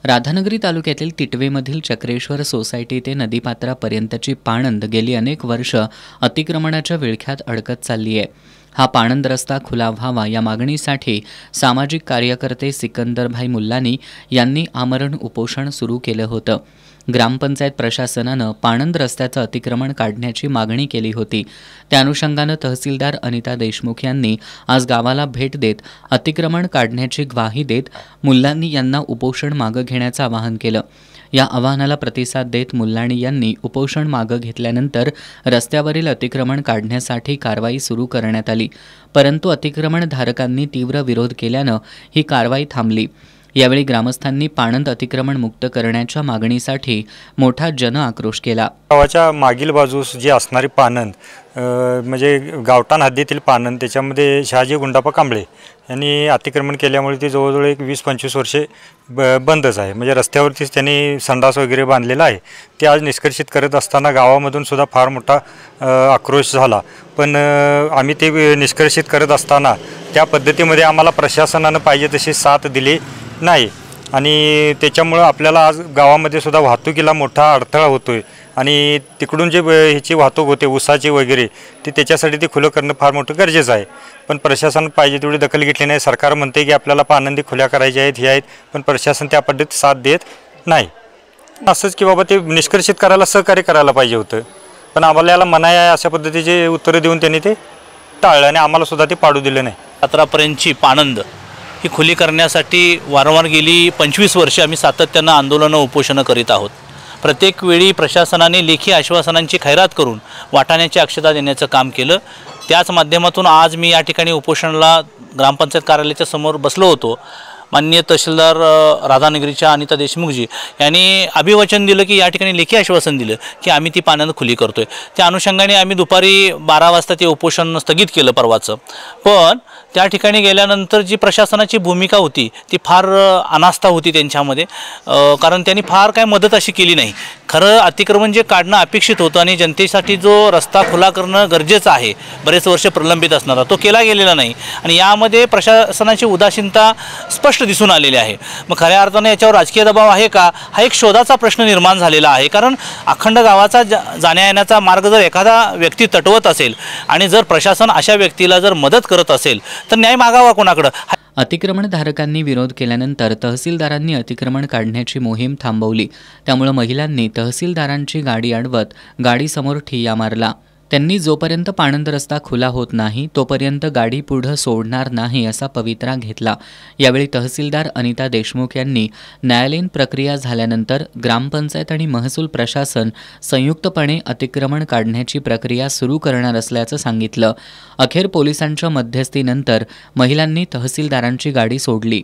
राधानगरी तालुक्यातील तिटवेमधील चक्रेश्वर सोसायटी ते नदीपात्रापर्यंतची पाणंद गेली अनेक वर्ष अतिक्रमणाच्या विळख्यात अडकत चालली आहे। हा पाणंद रस्ता खुला व्हावा या मागणीसाठी सामाजिक कार्यकर्ते सिकंदरभाई मुल्लानी यांनी आमरण उपोषण सुरू केलं होतं। ग्रामपंचायत प्रशासनानं पाणंद रस्त्याचं अतिक्रमण काढण्याची मागणी केली होती। त्या अनुषंगानं तहसीलदार अनिता देशमुख यांनी आज गावाला भेट देत अतिक्रमण काढण्याची ग्वाही देत मुल्लानी यांना उपोषण मागे घेण्याचं आवाहन केलं। या आवाहनाला प्रतिसाद देत मुल्लानी यांनी उपोषण मागे घेतल्यानंतर रस्त्यावरील अतिक्रमण काढण्यासाठी कारवाई सुरू करण्यात आली, परंतु अतिक्रमणधारकांनी तीव्र विरोध केल्यानं ही कारवाई थांबली। यावेळी ग्रामस्थांनी पाणंद अतिक्रमण मुक्त करण्याच्या मागणीसाठी मोठा जन आक्रोश केला। गावाच्या मागील बाजूस जी असणारी पाणंद म्हणजे गावठाण हद्दीतील पाणंद त्याच्यामध्ये शहाजी गुंडाप्पा कांबळे यांनी अतिक्रमण केल्यामुळे ती जवळजवळ एक 20-25 वर्षे बंदच आहे। म्हणजे रस्त्यावरतीच त्यांनी संडास वगैरे बांधलेला आहे। ते आज निष्कर्षित करत असताना गावामधून सुद्धा फार मोठा आक्रोश झाला, पण आम्ही ते निष्कर्षित करत असताना त्या पद्धतीमध्ये आम्हाला प्रशासनानं पाहिजे तशी साथ दिली नाही आणि त्याच्यामुळे आपल्याला आज गावामध्ये सुद्धा वाहतुकीला मोठा अडथळा होतोय आणि तिकडून जे ह्याची वाहतूक होते ऊसाची वगैरे ती त्याच्यासाठी ते खुलं करणं फार मोठं गरजेचं आहे, पण प्रशासन पाहिजे तेवढी दखल घेतली नाही। सरकार म्हणते की आपल्याला पाणंदी खुल्या करायच्या आहेत हे आहेत, पण प्रशासन त्या पद्धतीत साथ देत नाही। असंच की बाबा ते निष्कर्षित करायला सहकार्य करायला पाहिजे होतं, पण आम्हाला याला मनाई आहे अशा पद्धतीचे उत्तरं देऊन त्यांनी ते टाळलं आणि आम्हाला सुद्धा ते पाडू दिलं नाही। पात्रापर्यंतची पाणंद ही खुली करण्यासाठी वारंवार गेली 25 वर्षे आम्ही सातत्यानं आंदोलनं उपोषणं करीत आहोत। प्रत्येक वेळी प्रशासनाने लेखी आश्वासनांची खैरात करून वाटाण्याची अक्षता देण्याचं काम केलं। त्याच माध्यमातून आज मी या ठिकाणी उपोषणाला ग्रामपंचायत कार्यालयाच्या समोर बसलो होतो। माननीय तहसीलदार राधानगरीच्या अनिता देशमुखजी यांनी अभिवचन दिलं की या ठिकाणी लेखी आश्वासन दिलं की आम्ही ती पाणंद खुली करतोय। त्या अनुषंगाने आम्ही दुपारी 12 वाजता ते उपोषण स्थगित केलं परवाचं, पण त्या ठिकाणी गेल्यानंतर जी प्रशासनाची भूमिका होती ती फार अनास्था होती त्यांच्यामध्ये, कारण त्यांनी फार काय मदत अशी केली नाही। खरं अतिक्रमण जे काढणं अपेक्षित होतं आणि जनतेसाठी जो रस्ता खुला करणं गरजेचं आहे, बरेच वर्ष प्रलंबित असणारा, तो केला गेलेला नाही आणि यामध्ये प्रशासनाची उदासीनता स्पष्ट दिसून आलेली आहे। मग खऱ्या अर्थाने याच्यावर राजकीय दबाव आहे का, हा एक शोधाचा प्रश्न निर्माण झालेला आहे। कारण अखंड गावाचा जाण्या येण्याचा मार्ग जर एखादा व्यक्ती तटवत असेल आणि जर प्रशासन अशा व्यक्तीला जर मदत करत असेल तर न्याय मागावा कोणाकडे। अतिक्रमणधारकांनी विरोध केल्यानंतर तहसीलदारांनी अतिक्रमण काढण्याची मोहीम थांबवली। त्यामुळे महिलांनी तहसीलदारांची गाडी अडवत गाडीसमोर ठिय्या मारला। त्यांनी जोपर्यंत पाणंद रस्ता खुला होत नाही तोपर्यंत गाडी पुढे सोडणार नाही असा पवित्रा घेतला। यावेळी तहसीलदार अनिता देशमुख यांनी न्यायालयीन प्रक्रिया झाल्यानंतर ग्रामपंचायत आणि महसूल प्रशासन संयुक्तपणे अतिक्रमण काढण्याची प्रक्रिया सुरू करणार असल्याचं सांगितलं। अखेर पोलिसांच्या मध्यस्थीनंतर महिलांनी तहसीलदारांची गाडी सोडली।